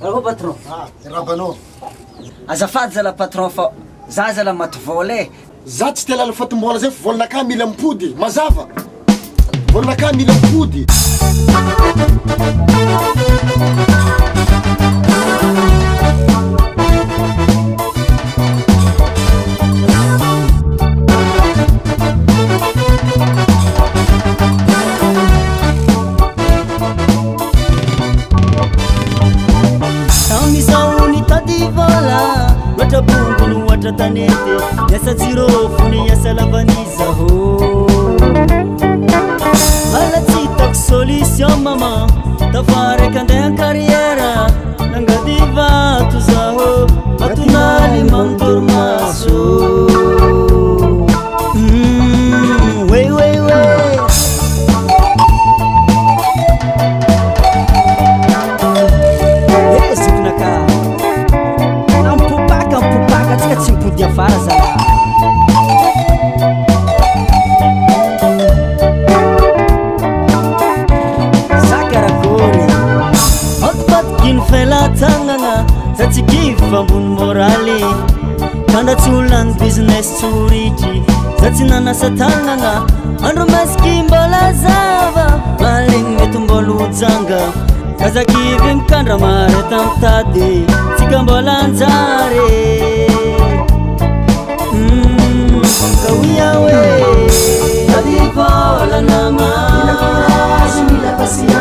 Raha patron. Rabanao. Azafady zala patron fa za zala maty vola e. Za tsy te lala fatombola zay fa volanakà mila mipody. Mazava. Volanakà mila mipody. Tanete yasa jirofuni yasa lavanizaho ala titak solution mama tafare kandeha carriera nangadiva tuzaho atunali mamdormaso wey siknaka dia fara zala sakarakori hotpatkin felatanana zatsikifa ambony morale kandatsulan business tsurity zatsinanasatanana andro maski mbola zava malegny mety mbola ojanga kazakivy mikandra mare tamtady tsika mbola anjare Kawiyawe Adivola nama Mila courage, mila paciência